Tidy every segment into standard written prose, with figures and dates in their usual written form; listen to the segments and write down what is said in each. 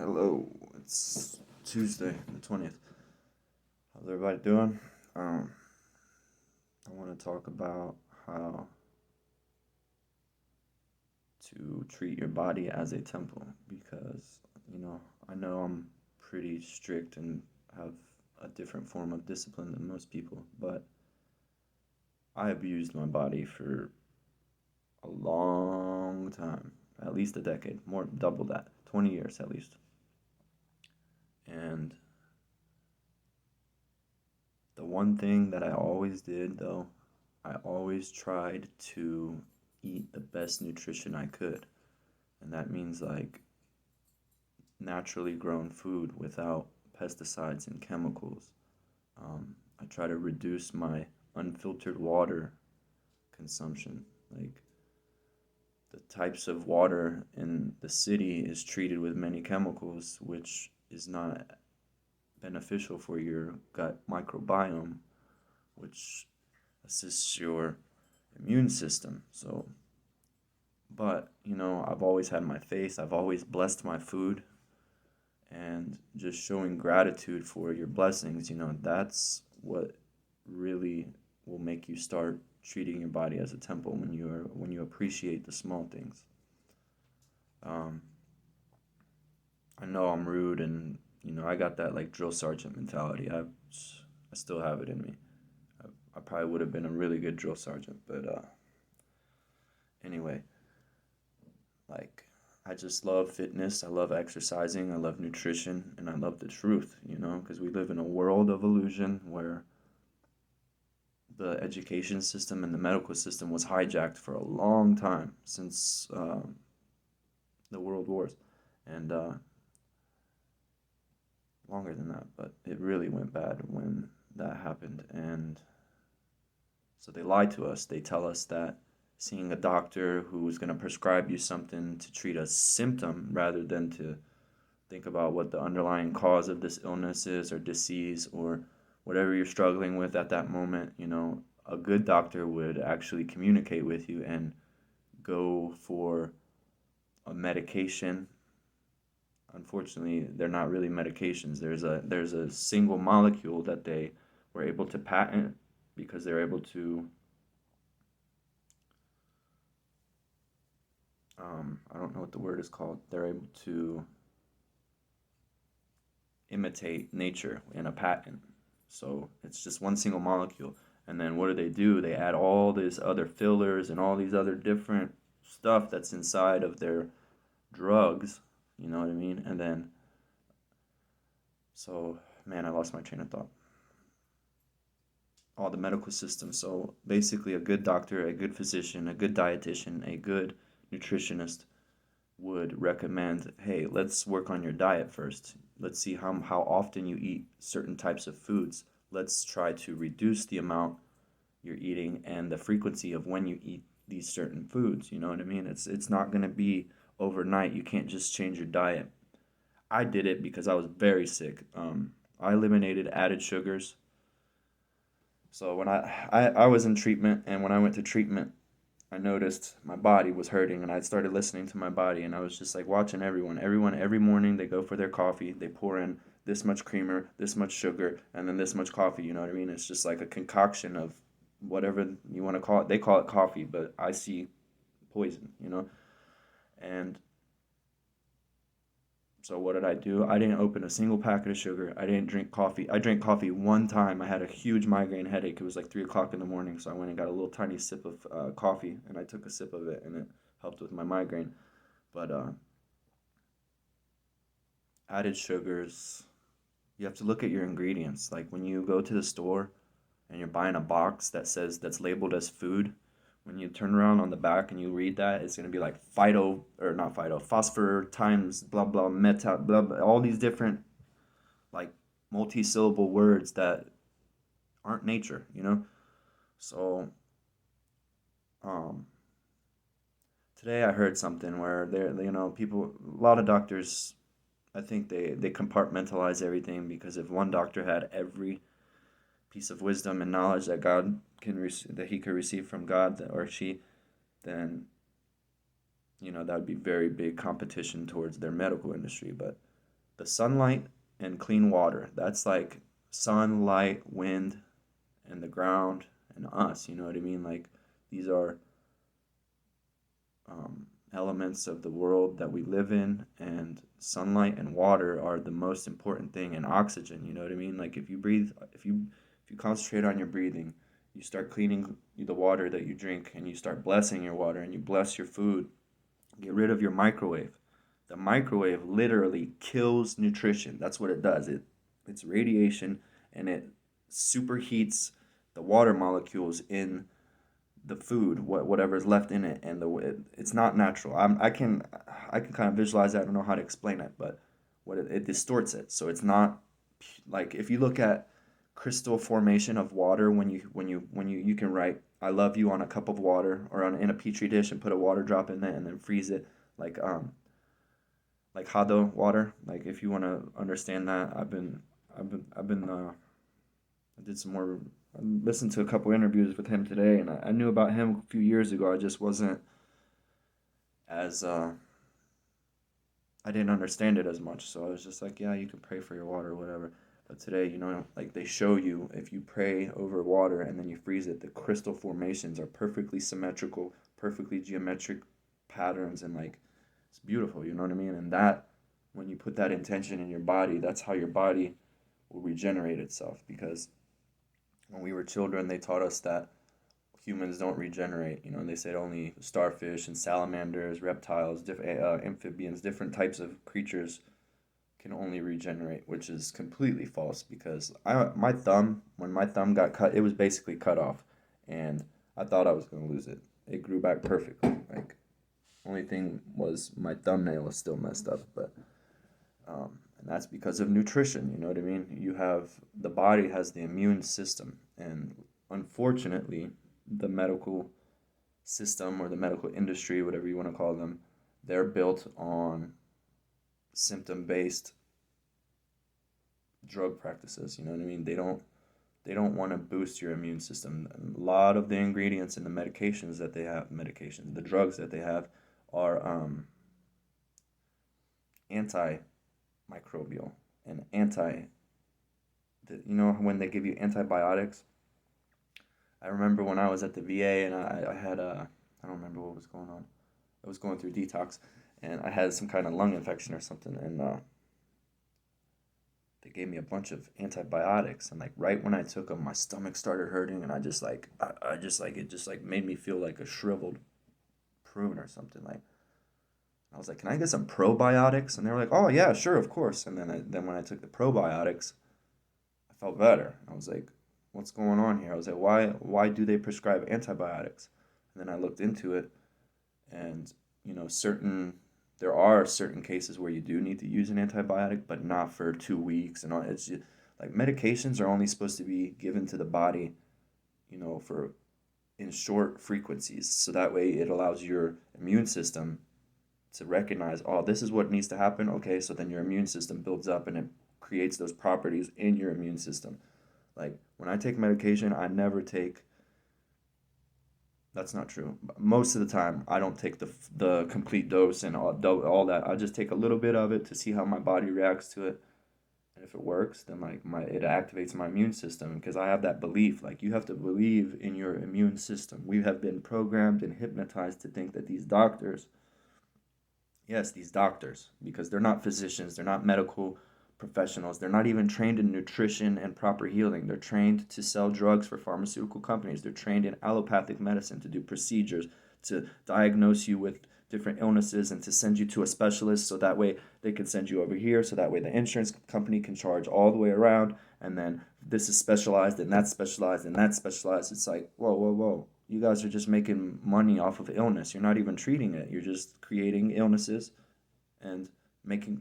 Hello, it's Tuesday, the 20th. How's everybody doing? I want to talk about how to treat your body as a temple because, I know I'm pretty strict and have a different form of discipline than most people, but I abused my body for a long time, at least a decade, more, double that, 20 years at least. And the one thing that I always did, though, I always tried to eat the best nutrition I could. And that means like naturally grown food without pesticides and chemicals. I try to reduce my unfiltered water consumption. Like the types of water in the city is treated with many chemicals, which is not beneficial for your gut microbiome, which assists your immune system. So, but I've always had my faith, I've always blessed my food, and just showing gratitude for your blessings, that's what really will make you start treating your body as a temple when you appreciate the small things. I know I'm rude, and I got that like drill sergeant mentality. I still have it in me. I probably would have been a really good drill sergeant, but anyway, like I just love fitness, I love exercising, I love nutrition, and I love the truth, because we live in a world of illusion where the education system and the medical system was hijacked for a long time since the world wars, and longer than that, but it really went bad when that happened. And so they lie to us. They tell us that seeing a doctor who is going to prescribe you something to treat a symptom rather than to think about what the underlying cause of this illness is or disease or whatever you're struggling with at that moment, a good doctor would actually communicate with you and go for a medication. Unfortunately, they're not really medications. There's a single molecule that they were able to patent because they're able to I don't know what the word is called. They're able to imitate nature in a patent. So it's just one single molecule. And then what do? They add all these other fillers and all these other different stuff that's inside of their drugs. You know what I mean? And then, so, man, I lost my train of thought. All the medical system. So basically, a good doctor, a good physician, a good dietitian, a good nutritionist would recommend, hey, let's work on your diet first. Let's see how often you eat certain types of foods. Let's try to reduce the amount you're eating and the frequency of when you eat these certain foods. You know what I mean? It's not going to be overnight. You can't just change your diet. I did it because I was very sick. I eliminated added sugars. So when I was in treatment, and when I went to treatment, I noticed my body was hurting, and I started listening to my body, and I was just like watching everyone. Everyone, every morning they go for their coffee, they pour in this much creamer, this much sugar, and then this much coffee. You know what I mean? It's just like a concoction of whatever you want to call it. They call it coffee, but I see poison. And so what did I do? I didn't open a single packet of sugar. I didn't drink coffee. I drank coffee one time. I had a huge migraine headache. It was like 3 o'clock in the morning, so I went and got a little tiny sip of coffee, and I took a sip of it, and it helped with my migraine. But added sugars, you have to look at your ingredients. Like when you go to the store and you're buying a box that's labeled as food, when you turn around on the back and you read that, it's going to be like phyto, or not phyto, phosphor times blah blah meta blah blah, all these different like multi-syllable words that aren't nature. So um today I heard something where people, a lot of doctors, I think they compartmentalize everything, because if one doctor had every piece of wisdom and knowledge that that he could receive from God, or she, then that would be very big competition towards their medical industry. But the sunlight and clean water. That's like sunlight, wind, and the ground and us. You know what I mean? Like these are elements of the world that we live in, and sunlight and water are the most important thing, and oxygen. You know what I mean? Like if you breathe, if you concentrate on your breathing, you start cleaning the water that you drink, and you start blessing your water, and you bless your food. Get rid of your microwave. The microwave literally kills nutrition. That's what it does. It's radiation, and it superheats the water molecules in the food, whatever's left in it, and it's not natural. I can kind of visualize that. I don't know how to explain it, but it distorts it. So it's not like if you look at crystal formation of water when you can write I love you on a cup of water or in a petri dish and put a water drop in there and then freeze it like hado water. Like if you want to understand that, I did some more. I listened to a couple interviews with him today, and I knew about him a few years ago. I just wasn't as I didn't understand it as much. So I was just like, yeah, you can pray for your water or whatever. But today, like they show you if you pray over water and then you freeze it, the crystal formations are perfectly symmetrical, perfectly geometric patterns, and like it's beautiful. You know what I mean? And that when you put that intention in your body, that's how your body will regenerate itself, because when we were children, they taught us that humans don't regenerate. They said only starfish and salamanders, reptiles, amphibians, different types of creatures can only regenerate, which is completely false. Because when my thumb got cut, it was basically cut off, and I thought I was gonna lose it. It grew back perfectly. Like, only thing was my thumbnail is still messed up, but and that's because of nutrition. You know what I mean? The body has the immune system, and unfortunately, the medical system or the medical industry, whatever you want to call them, they're built on symptom-based drug practices. You know what I mean? They don't want to boost your immune system. And a lot of the ingredients in the the drugs that they have are antimicrobial and when they give you antibiotics. I remember when I was at the VA and I had I don't remember what was going on. I was going through detox, and I had some kind of lung infection or something, and they gave me a bunch of antibiotics, and like right when I took them, my stomach started hurting, and I just like it just like made me feel like a shriveled prune or something. Like I was like, can I get some probiotics? And they were like, oh yeah, sure, of course. And then when I took the probiotics, I felt better. I was like, what's going on here? I was like, why do they prescribe antibiotics? And then I looked into it, and there are certain cases where you do need to use an antibiotic, but not for 2 weeks and all. It's just, like medications are only supposed to be given to the body, for in short frequencies, so that way it allows your immune system to recognize, oh, this is what needs to happen. Okay, so then your immune system builds up and it creates those properties in your immune system. Like when I take medication, I never take. That's not true. Most of the time, I don't take the complete dose and all that. I just take a little bit of it to see how my body reacts to it, and if it works, then like it activates my immune system, because I have that belief. Like you have to believe in your immune system. We have been programmed and hypnotized to think that these doctors, yes, these doctors, because they're not physicians, they're not medical professionals, they're not even trained in nutrition and proper healing. They're trained to sell drugs for pharmaceutical companies. They're trained in allopathic medicine to do procedures, to diagnose you with different illnesses and to send you to a specialist, so that way they can send you over here, so that way the insurance company can charge all the way around, and then this is specialized and that's specialized and that's specialized. It's like, whoa, whoa, whoa. You guys are just making money off of illness. You're not even treating it. You're just creating illnesses and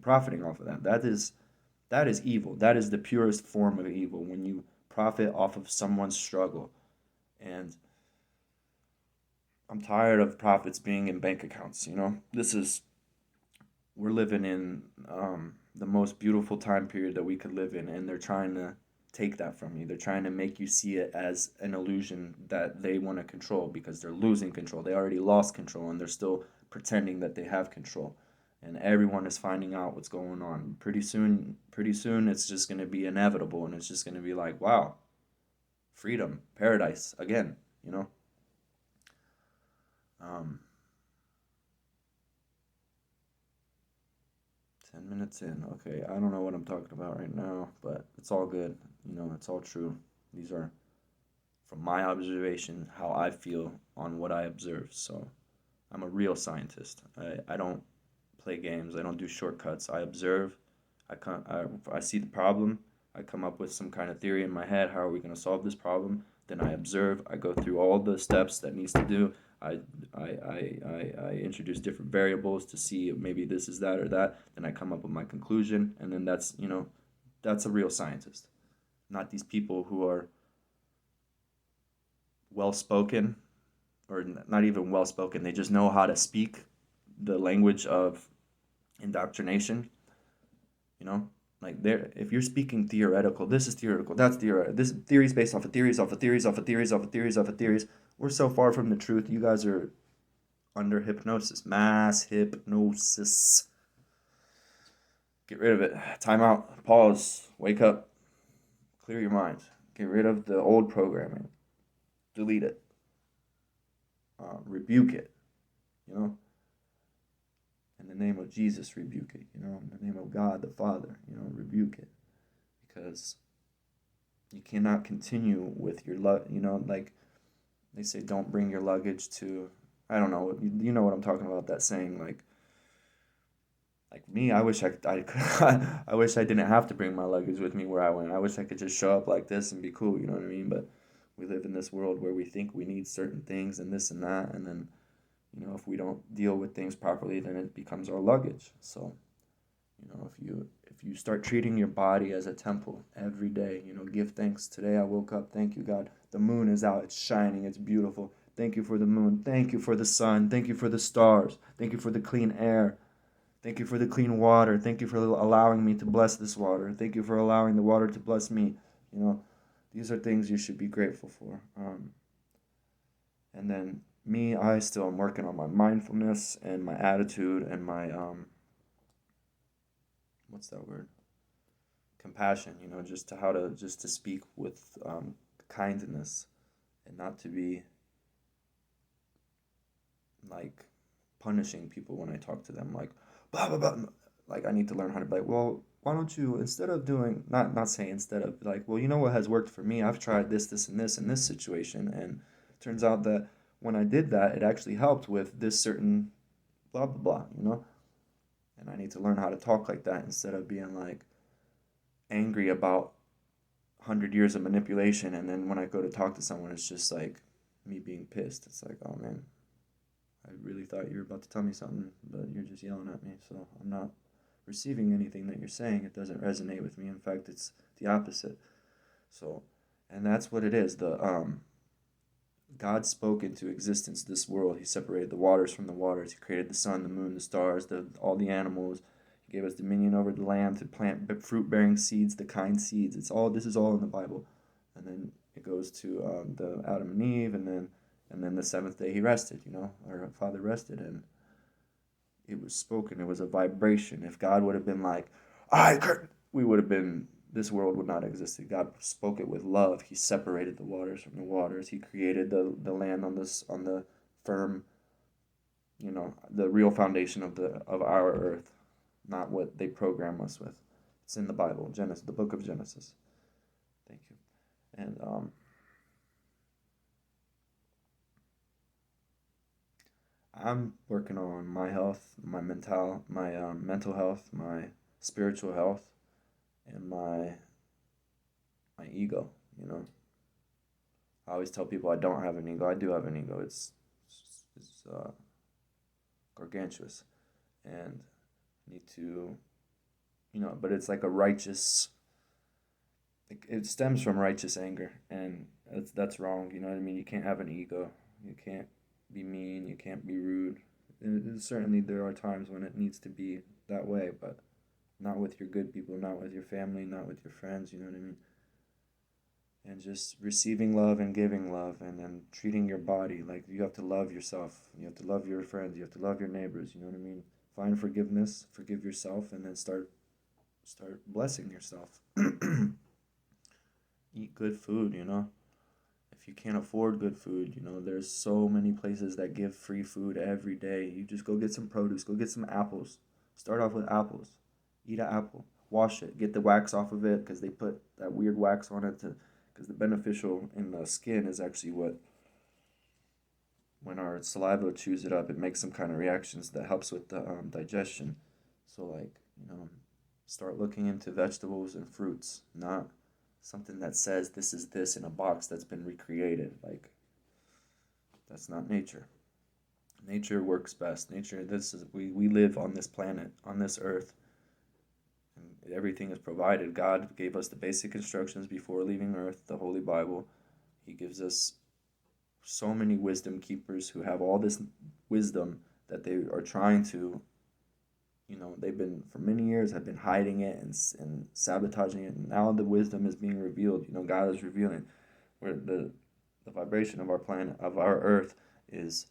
profiting off of that. That is evil. That is the purest form of evil, when you profit off of someone's struggle. And I'm tired of profits being in bank accounts. We're living in the most beautiful time period that we could live in, and they're trying to take that from you. They're trying to make you see it as an illusion that they want to control, because they're losing control. They already lost control, and they're still pretending that they have control. and everyone is finding out what's going on. Pretty soon it's just going to be inevitable, and it's just going to be like, wow, freedom, paradise again, you know? Um, 10 minutes in. Okay, I don't know what I'm talking about right now, but it's all good. You know, it's all true. These are from my observation, how I feel on what I observe. So I'm a real scientist. I don't play games. I don't do shortcuts. I observe. I see the problem. I come up with some kind of theory in my head. How are we going to solve this problem? Then I observe. I go through all the steps that needs to do. I introduce different variables to see if maybe this is that or that. Then I come up with my conclusion, and then that's a real scientist. Not these people who are well spoken, or not even well spoken. They just know how to speak the language of indoctrination. You know, like there, if you're speaking theoretical, this is theoretical, that's theoretical. This theory is based off of theories, off of theories, off of theories, off of theories, off of theories. We're so far from the truth. You guys are under hypnosis, mass hypnosis. Get rid of it. Time out. Pause. Wake up. Clear your mind. Get rid of the old programming. Delete it. Rebuke it. You know, in the name of Jesus, rebuke it. You know, in the name of God the Father, you know, rebuke it, because you cannot continue with your you know, like they say, don't bring your luggage to. I don't know. You know what I'm talking about? That saying, like me, I wish I wish I didn't have to bring my luggage with me where I went. I wish I could just show up like this and be cool. You know what I mean? But we live in this world where we think we need certain things and this and that, and then, you know, if we don't deal with things properly, then it becomes our luggage. So, you know, if you start treating your body as a temple every day, you know, give thanks. Today I woke up, thank you, God. The moon is out, it's shining, it's beautiful. Thank you for the moon. Thank you for the sun. Thank you for the stars. Thank you for the clean air. Thank you for the clean water. Thank you for allowing me to bless this water. Thank you for allowing the water to bless me. You know, these are things you should be grateful for. And then me, I still am working on my mindfulness and my attitude and my what's that word? Compassion. You know, just to how to just to speak with kindness, and not to be like punishing people when I talk to them, like blah blah blah. Like I need to learn how to be like, well, why don't you, instead of doing, not saying instead of, like, well, you know what has worked for me? I've tried this and this in this situation, and it turns out that when I did that, it actually helped with this certain blah blah blah. You know, and I need to learn how to talk like that instead of being like angry about 100 years of manipulation, and then when I go to talk to someone, it's just like me being pissed. It's like, oh man, I really thought you were about to tell me something, but you're just yelling at me, so I'm not receiving anything that you're saying. It doesn't resonate with me. In fact, it's the opposite. So, and that's what it is. God spoke into existence this world. He separated the waters from the waters. He created the sun, the moon, the stars, all the animals. He gave us dominion over the land to plant fruit-bearing seeds, the kind seeds. This is all in the Bible. And then it goes to the Adam and Eve, and then the seventh day he rested. You know, our Father rested, and it was spoken. It was a vibration. If God would have been like, we would have been, this world would not have existed. God spoke it with love. He separated the waters from the waters. He created the land on the firm, you know, the real foundation of our earth, not what they program us with. It's in the Bible, Genesis, the book of Genesis. Thank you. And I'm working on my health, my mental health, my spiritual health, and my ego. You know, I always tell people I don't have an ego. I do have an ego. It's gargantuous, and I need to, you know, but it's like a righteous. It stems from righteous anger, and that's wrong. You know what I mean? You can't have an ego. You can't be mean. You can't be rude. And certainly, there are times when it needs to be that way, but not with your good people, not with your family, not with your friends. You know what I mean? And just receiving love and giving love, and then treating your body like you have to love yourself. You have to love your friends. You have to love your neighbors. You know what I mean? Find forgiveness, forgive yourself, and then start blessing yourself. Eat good food, If you can't afford good food, there's so many places that give free food every day. You just go get some produce, go get some apples. Start off with apples. Eat an apple. Wash it. Get the wax off of it because they put that weird wax on it because the beneficial in the skin is actually what, when our saliva chews it up, it makes some kind of reactions that helps with the digestion. So start looking into vegetables and fruits, not something that says this is this in a box that's been recreated. Like, that's not nature. Nature works best. Nature, we live on this planet, on this earth, and everything is provided. God gave us the basic instructions before leaving earth, the Holy Bible. He gives us so many wisdom keepers who have all this wisdom that they are trying to, they've been, for many years, have been hiding it and sabotaging it, and now the wisdom is being revealed. God is revealing where the vibration of our planet, of our earth, is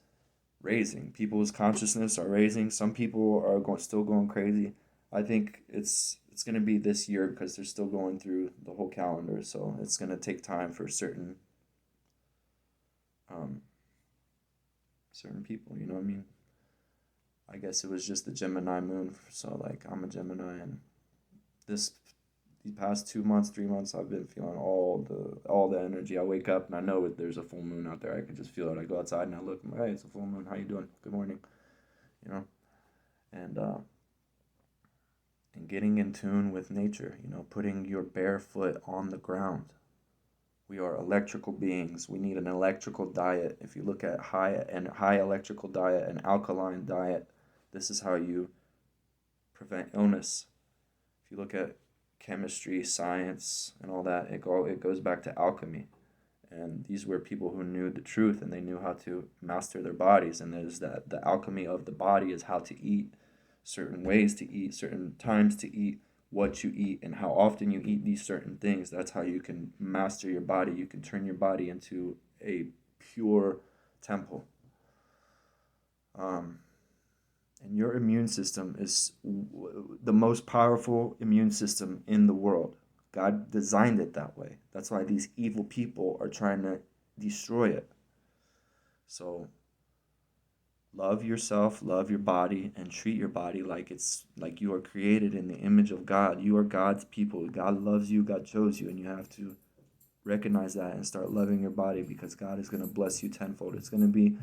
raising. People's consciousness are raising. Some people are still going crazy. I think it's going to be this year because they're still going through the whole calendar, so it's going to take time for certain people, you know what I mean? I guess it was just the Gemini moon, so I'm a Gemini, and these past 2 months, 3 months, I've been feeling all the energy. I wake up and I know there's a full moon out there. I can just feel it. I go outside and I look, I'm like, hey, it's a full moon. How you doing? Good morning. And getting in tune with nature. Putting your bare foot on the ground. We are electrical beings. We need an electrical diet. If you look at high electrical diet and alkaline diet, this is how you prevent illness. If you look at chemistry, science, and all that, it goes back to alchemy. And these were people who knew the truth, and they knew how to master their bodies. And there's that the alchemy of the body is how to eat, certain ways to eat, certain times to eat, what you eat, and how often you eat these certain things. That's how you can master your body. You can turn your body into a pure temple. And your immune system is the most powerful immune system in the world. God designed it that way. That's why these evil people are trying to destroy it. So love yourself, love your body, and treat your body like you are created in the image of God. You are God's people. God loves you. God chose you, and you have to recognize that and start loving your body, because God is going to bless you tenfold. It's going to be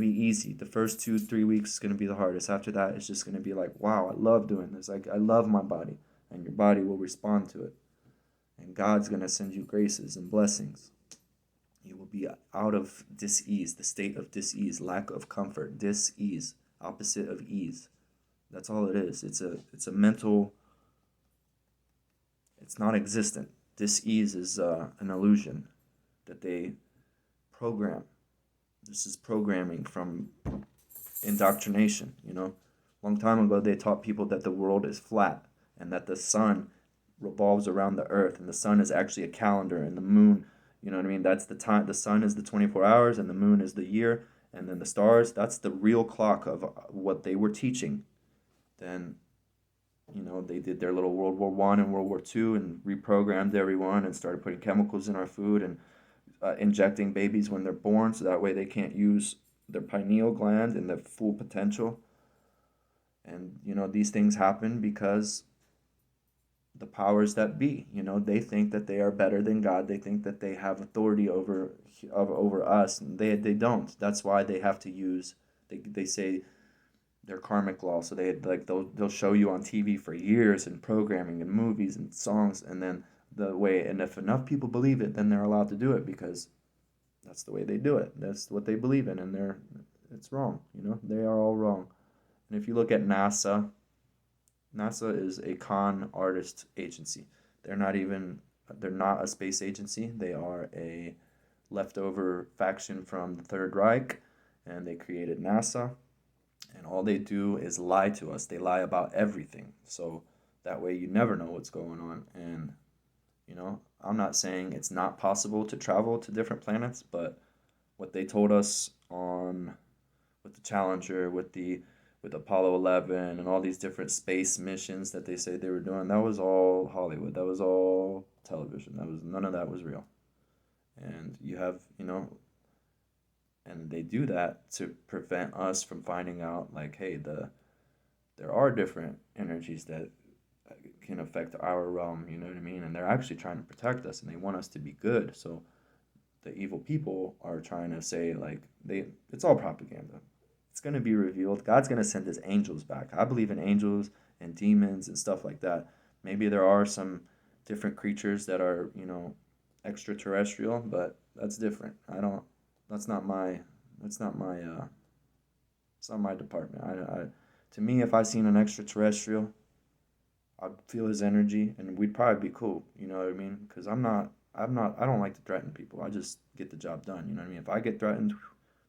easy. The first 2-3 weeks is going to be the hardest. After that, it's just going to be like, wow, I love doing this. I love my body, and your body will respond to it. And God's going to send you graces and blessings. You will be out of dis-ease, the state of dis-ease, lack of comfort, dis-ease, opposite of ease. That's all it is. It's a mental, it's not existent. Dis-ease is an illusion that they program. This is programming from indoctrination, Long time ago, they taught people that the world is flat and that the sun revolves around the earth, and the sun is actually a calendar, and the moon, you know what I mean? That's the time. The sun is the 24 hours, and the moon is the year, and then the stars, that's the real clock of what they were teaching. Then, they did their little World War I and World War II and reprogrammed everyone and started putting chemicals in our food and injecting babies when they're born, so that way they can't use their pineal gland and their full potential. And, these things happen because the powers that be, they think that they are better than God. They think that they have authority over us, and they don't. That's why they have to use, they say their karmic law. So they'll show you on TV for years in programming and movies and songs, and then and if enough people believe it, then they're allowed to do it, because that's the way they do it. That's what they believe in, and it's wrong. They are all wrong. And if you look at NASA is a con artist agency. They're not a space agency. They are a leftover faction from the Third Reich, and they created NASA, and all they do is lie to us. They lie about everything. So that way you never know what's going on. And, I'm not saying it's not possible to travel to different planets, but what they told us with the Challenger, with the with Apollo 11 and all these different space missions that they say they were doing, that was all Hollywood. That was all television. That was none of that was real. And you have, and they do that to prevent us from finding out, like, hey, there are different energies that can affect our realm, you know what I mean? And they're actually trying to protect us and they want us to be good. So the evil people are trying to say, like, it's all propaganda. It's going to be revealed. God's going to send his angels back. I believe in angels and demons and stuff like that. Maybe there are some different creatures that are, extraterrestrial, but that's different. That's not my it's not my department. To me, if I seen an extraterrestrial, I'd feel his energy and we'd probably be cool, you know what I mean? Because I don't like to threaten people. I just get the job done, you know what I mean? If I get threatened,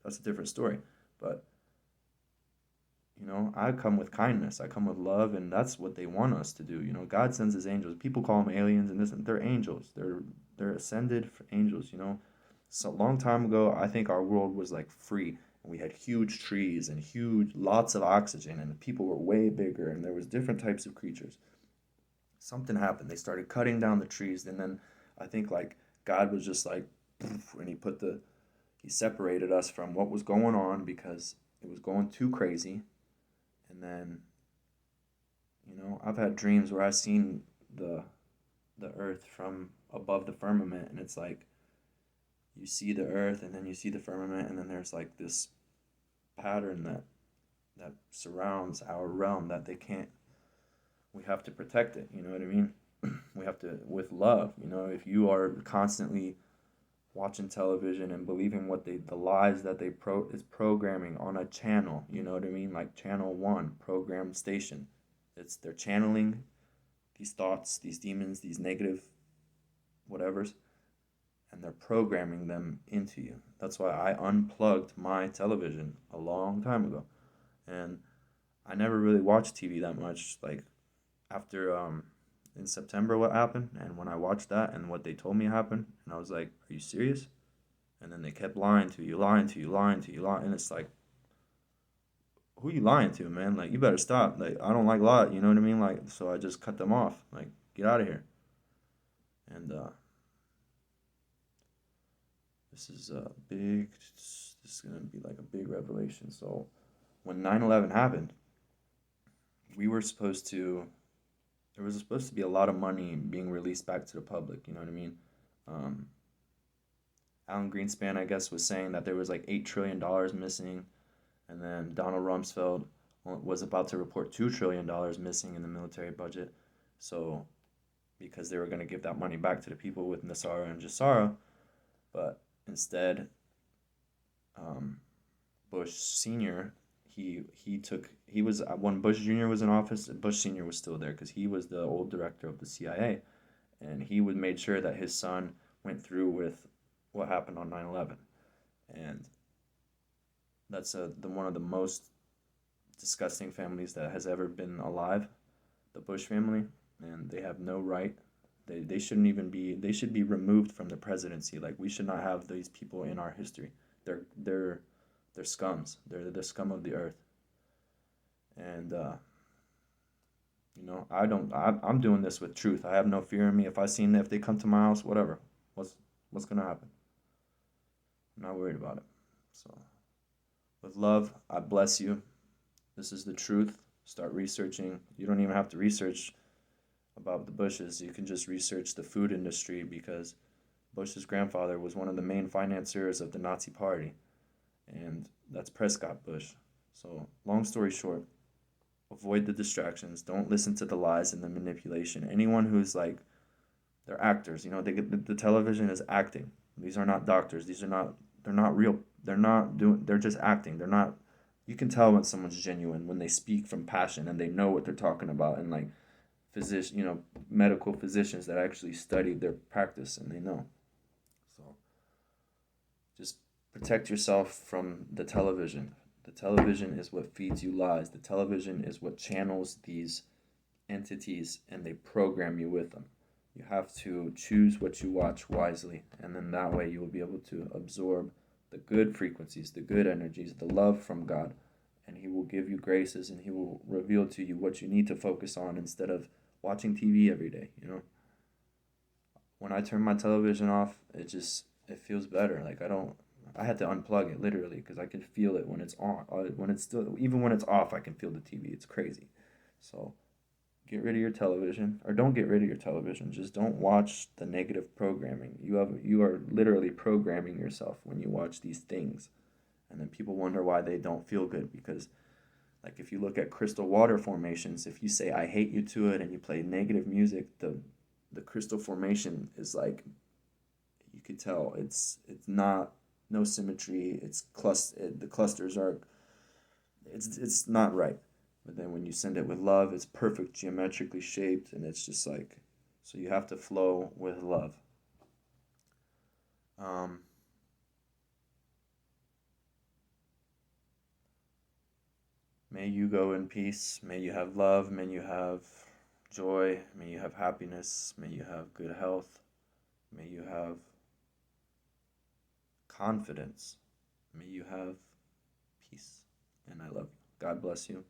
that's a different story. But I come with kindness. I come with love, and that's what they want us to do. God sends his angels. People call them aliens, and this, and they're angels. They're ascended angels. So a long time ago, I think our world was like free, and we had huge trees and lots of oxygen, and the people were way bigger, and there was different types of creatures. Something happened. They started cutting down the trees, and then I think like God was just like, and he separated us from what was going on because it was going too crazy. And then, I've had dreams where I've seen the earth from above the firmament, and it's like you see the earth and then you see the firmament, and then there's like this pattern that surrounds our realm that we have to protect it, you know what I mean? We have to, with love, if you are constantly watching television and believing the lies that is programming on a channel, you know what I mean? Like channel 1, program station. They're channeling these thoughts, these demons, these negative whatevers, and they're programming them into you. That's why I unplugged my television a long time ago. And I never really watched TV that much. Like after in September what happened, and when I watched that and what they told me happened, and I was like, are you serious? And then they kept lying to you, and it's like, who you lying to, man? Like, you better stop. Like, I don't like lies, you know what I mean? Like, so I just cut them off. Like, get out of here. And this is gonna be like a big revelation. So when 9/11 happened, we were supposed to there was supposed to be a lot of money being released back to the public, you know what I mean? Um, Alan Greenspan, I guess, was saying that there was like $8 trillion missing, and then Donald Rumsfeld was about to report $2 trillion missing in the military budget. So, because they were going to give that money back to the people with Nasara and Jassara, but instead, Bush Sr. He was when Bush Jr. was in office. Bush Sr. was still there because he was the old director of the CIA, and he would made sure that his son went through with what happened on 9/11, and that's one of the most disgusting families that has ever been alive, the Bush family, and they have no right. They shouldn't even be. They should be removed from the presidency. Like, we should not have these people in our history. They're scums. They're the scum of the earth. And I'm doing this with truth. I have no fear in me. If they come to my house, whatever. What's gonna happen? I'm not worried about it. So, with love, I bless you. This is the truth. Start researching. You don't even have to research about the Bushes. You can just research the food industry, because Bush's grandfather was one of the main financiers of the Nazi Party, and that's Prescott Bush. So, long story short, avoid the distractions. Don't listen to the lies and the manipulation. Anyone who's like, they're actors. The television is acting. These are not doctors. They're not real. They're just acting. They're not, you can tell when someone's genuine when they speak from passion and they know what they're talking about, and like medical physicians that actually studied their practice and they know. So just protect yourself from the television. The television is what feeds you lies. The television is what channels these entities, and they program you with them. You have to choose what you watch wisely, and then that way you will be able to absorb the good frequencies, the good energies, the love from God, and He will give you graces, and He will reveal to you what you need to focus on instead of watching TV every day, you know? When I turn my television off, it feels better. Like I had to unplug it literally because I can feel it when it's on. When it's still, even when it's off, I can feel the TV. It's crazy. So get rid of your television, or don't get rid of your television. Just don't watch the negative programming. You are literally programming yourself when you watch these things. And then people wonder why they don't feel good because, like, if you look at crystal water formations, if you say I hate you to it and you play negative music, the crystal formation is like, you could tell it's not, no symmetry. The clusters are, it's not right. But then when you send it with love, it's perfect geometrically shaped, and it's just like, so you have to flow with love. Um, May you go in peace. May you have love. May you have joy. May you have happiness. May you have good health. May you have confidence. May you have peace. And I love you. God bless you.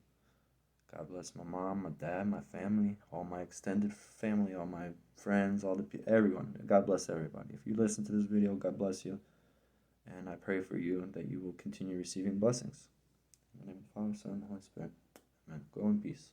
God bless my mom, my dad, my family, all my extended family, all my friends, everyone. God bless everybody. If you listen to this video, God bless you. And I pray for you that you will continue receiving blessings. In the name of the Father, Son, and Holy Spirit. Amen. Go in peace.